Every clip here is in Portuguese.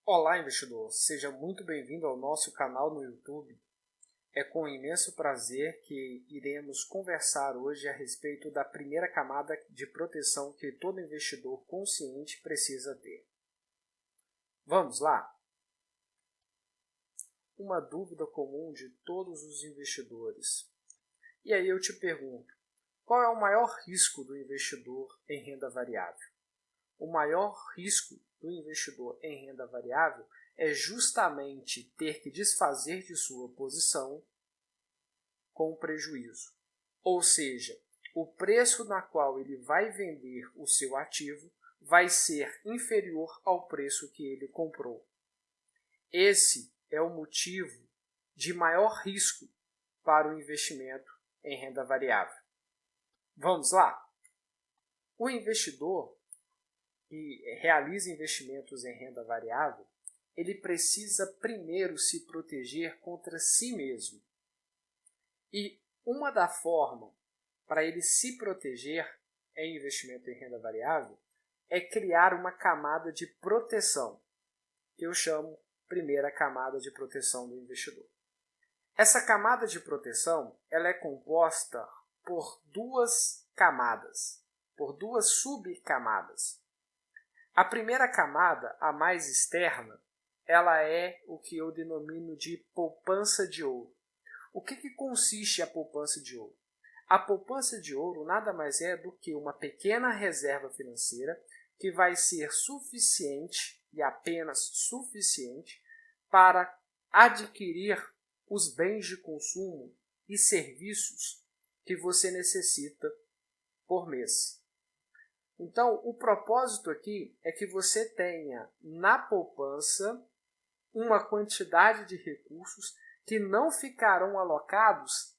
Olá, investidor! Seja muito bem-vindo ao nosso canal no YouTube. É com imenso prazer que iremos conversar hoje a respeito da primeira camada de proteção que todo investidor consciente precisa ter. Vamos lá? Uma dúvida comum de todos os investidores. E aí eu te pergunto, qual é o maior risco do investidor em renda variável? O maior risco do investidor em renda variável é justamente ter que desfazer de sua posição com prejuízo. Ou seja, o preço na qual ele vai vender o seu ativo vai ser inferior ao preço que ele comprou. Esse é o motivo de maior risco para o investimento em renda variável. Vamos lá? O investidor que realiza investimentos em renda variável, ele precisa primeiro se proteger contra si mesmo. E uma da forma para ele se proteger em investimento em renda variável é criar uma camada de proteção, que eu chamo primeira camada de proteção do investidor. Essa camada de proteção ela é composta por duas camadas, por duas subcamadas. A primeira camada, a mais externa, ela é o que eu denomino de poupança de ouro. O que consiste a poupança de ouro? A poupança de ouro nada mais é do que uma pequena reserva financeira que vai ser suficiente e apenas suficiente para adquirir os bens de consumo e serviços que você necessita por mês. Então, o propósito aqui é que você tenha na poupança uma quantidade de recursos que não ficarão alocados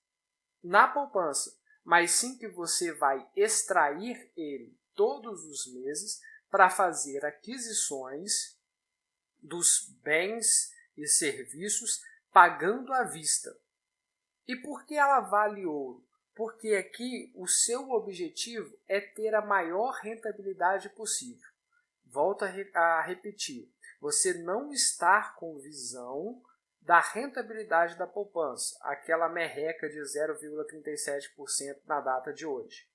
na poupança, mas sim que você vai extrair ele todos os meses para fazer aquisições dos bens e serviços pagando à vista. E por que ela vale ouro? Porque aqui o seu objetivo é ter a maior rentabilidade possível. Volto a repetir, você não está com visão da rentabilidade da poupança, aquela merreca de 0,37% na data de hoje.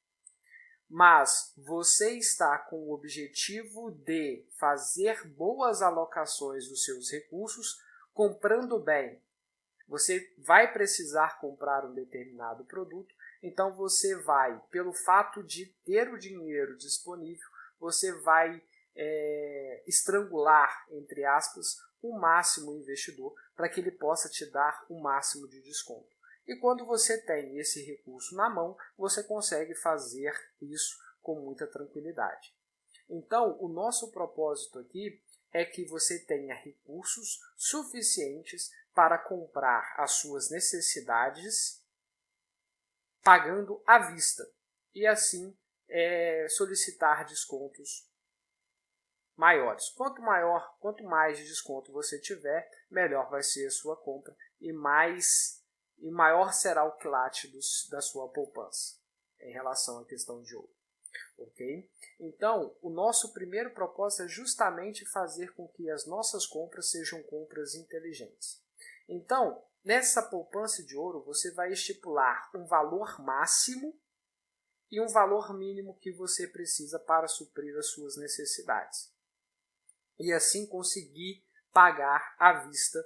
Mas você está com o objetivo de fazer boas alocações dos seus recursos comprando bem. Você vai precisar comprar um determinado produto, então você vai, pelo fato de ter o dinheiro disponível, você vai estrangular, entre aspas, o máximo investidor para que ele possa te dar o máximo de desconto. E quando você tem esse recurso na mão, você consegue fazer isso com muita tranquilidade. Então, o nosso propósito aqui é que você tenha recursos suficientes para comprar as suas necessidades pagando à vista e assim solicitar descontos maiores. Quanto mais de desconto você tiver, melhor vai ser a sua compra e maior será o quilate da sua poupança em relação à questão de ouro. Ok? Então, o nosso primeiro propósito é justamente fazer com que as nossas compras sejam compras inteligentes. Então, nessa poupança de ouro, você vai estipular um valor máximo e um valor mínimo que você precisa para suprir as suas necessidades. E assim conseguir pagar à vista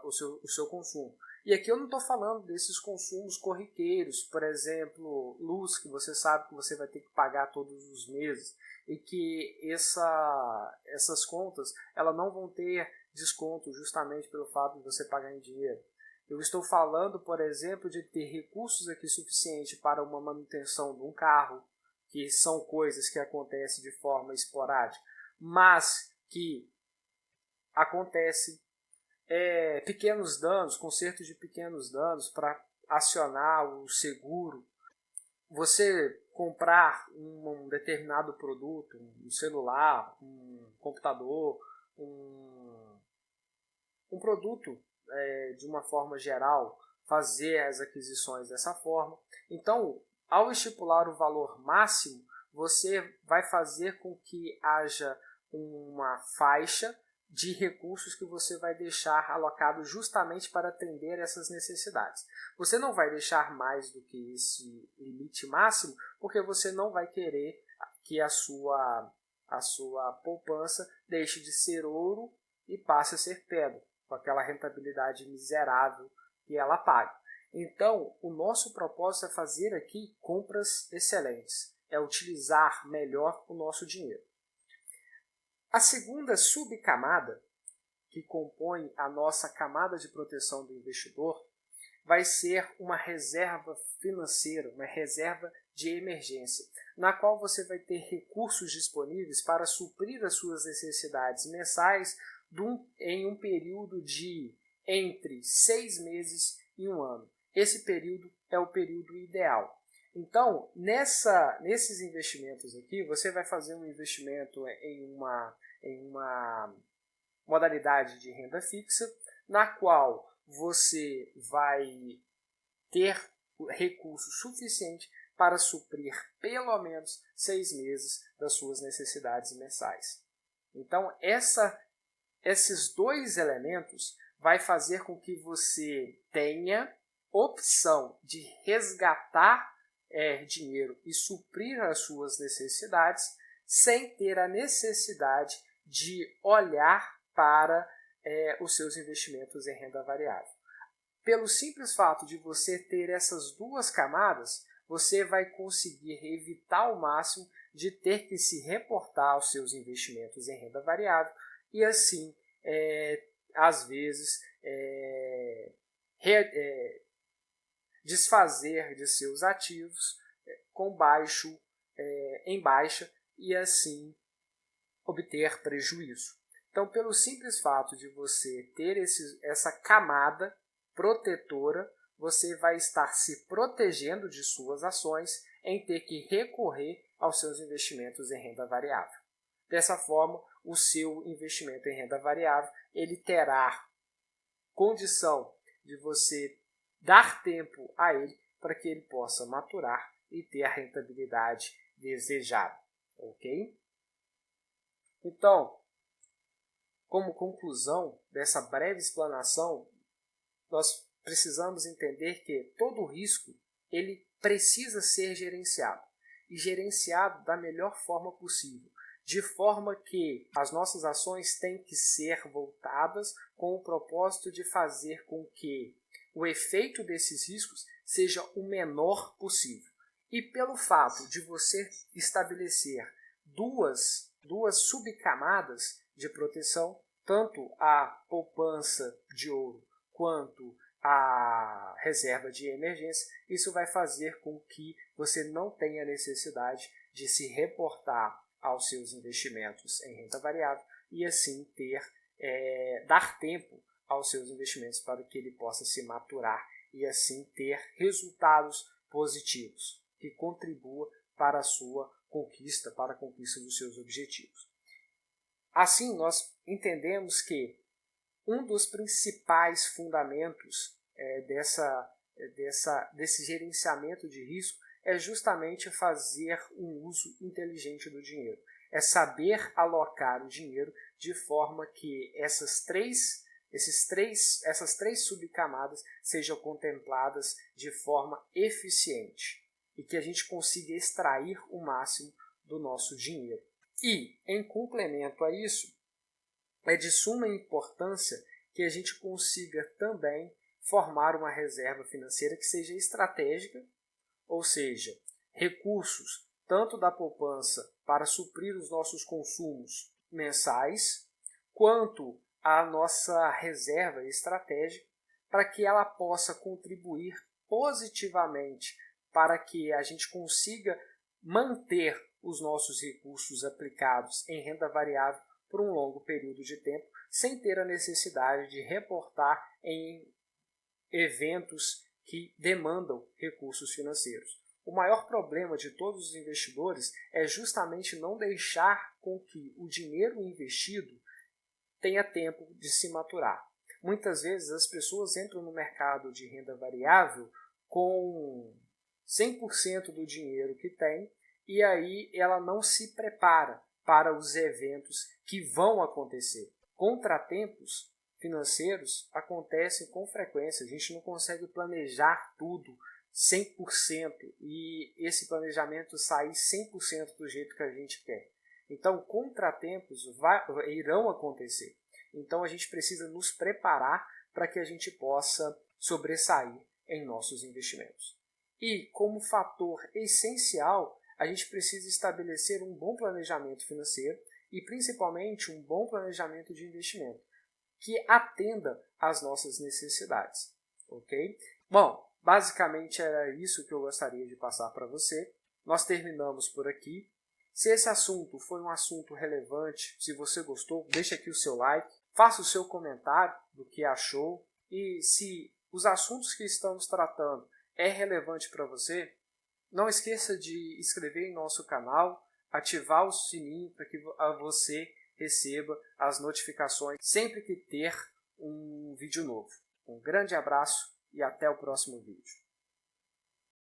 o seu consumo. E aqui eu não estou falando desses consumos corriqueiros, por exemplo, luz, que você sabe que você vai ter que pagar todos os meses e que essas contas elas não vão ter desconto justamente pelo fato de você pagar em dinheiro. Eu estou falando, por exemplo, de ter recursos aqui suficientes para uma manutenção de um carro, que são coisas que acontecem de forma esporádica, mas que acontecem pequenos danos, consertos de pequenos danos para acionar o seguro. Você comprar um determinado produto, um celular, um computador, um produto de uma forma geral, fazer as aquisições dessa forma. Então, ao estipular o valor máximo, você vai fazer com que haja uma faixa de recursos que você vai deixar alocado justamente para atender essas necessidades. Você não vai deixar mais do que esse limite máximo, porque você não vai querer que a sua poupança deixe de ser ouro e passe a ser pedra, com aquela rentabilidade miserável que ela paga. Então, o nosso propósito é fazer aqui compras excelentes, é utilizar melhor o nosso dinheiro. A segunda subcamada, que compõe a nossa camada de proteção do investidor, vai ser uma reserva financeira, uma reserva de emergência, na qual você vai ter recursos disponíveis para suprir as suas necessidades mensais em um período de entre 6 meses e 1 ano. Esse período é o período ideal. Então, nesses investimentos aqui, você vai fazer um investimento em uma modalidade de renda fixa, na qual você vai ter recurso suficiente para suprir pelo menos 6 meses das suas necessidades mensais. Então, esses dois elementos vai fazer com que você tenha opção de resgatar dinheiro e suprir as suas necessidades sem ter a necessidade de olhar para os seus investimentos em renda variável. Pelo simples fato de você ter essas duas camadas, você vai conseguir evitar ao máximo de ter que se reportar aos seus investimentos em renda variável e assim, às vezes, desfazer de seus ativos em baixa e assim obter prejuízo. Então, pelo simples fato de você ter essa camada protetora, você vai estar se protegendo de suas ações em ter que recorrer aos seus investimentos em renda variável. Dessa forma, o seu investimento em renda variável ele terá condição de você dar tempo a ele para que ele possa maturar e ter a rentabilidade desejada. Ok? Então, como conclusão dessa breve explanação, nós precisamos entender que todo risco ele precisa ser gerenciado e gerenciado da melhor forma possível, de forma que as nossas ações têm que ser voltadas com o propósito de fazer com que o efeito desses riscos seja o menor possível. E pelo fato de você estabelecer duas subcamadas de proteção, tanto a poupança de ouro quanto a reserva de emergência, isso vai fazer com que você não tenha necessidade de se reportar aos seus investimentos em renda variável e assim dar tempo aos seus investimentos para que ele possa se maturar e assim ter resultados positivos que contribuam para a sua conquista, para a conquista dos seus objetivos. Assim, nós entendemos que um dos principais fundamentos desse gerenciamento de risco é justamente fazer um uso inteligente do dinheiro. É saber alocar o dinheiro de forma que essas três subcamadas sejam contempladas de forma eficiente e que a gente consiga extrair o máximo do nosso dinheiro. E, em complemento a isso, é de suma importância que a gente consiga também formar uma reserva financeira que seja estratégica, ou seja, recursos tanto da poupança para suprir os nossos consumos mensais, quanto a nossa reserva estratégica para que ela possa contribuir positivamente para que a gente consiga manter os nossos recursos aplicados em renda variável por um longo período de tempo, sem ter a necessidade de reportar em eventos que demandam recursos financeiros. O maior problema de todos os investidores é justamente não deixar com que o dinheiro investido tenha tempo de se maturar. Muitas vezes as pessoas entram no mercado de renda variável com 100% do dinheiro que tem e aí ela não se prepara para os eventos que vão acontecer. Contratempos financeiros acontecem com frequência, a gente não consegue planejar tudo 100% e esse planejamento sair 100% do jeito que a gente quer. Então, contratempos irão acontecer. Então, a gente precisa nos preparar para que a gente possa sobressair em nossos investimentos. E, como fator essencial, a gente precisa estabelecer um bom planejamento financeiro e, principalmente, um bom planejamento de investimento que atenda às nossas necessidades. Ok? Bom, basicamente era isso que eu gostaria de passar para você. Nós terminamos por aqui. Se esse assunto foi um assunto relevante, se você gostou, deixa aqui o seu like, faça o seu comentário do que achou e se os assuntos que estamos tratando é relevante para você, não esqueça de inscrever em nosso canal, ativar o sininho para que você receba as notificações sempre que ter um vídeo novo. Um grande abraço e até o próximo vídeo.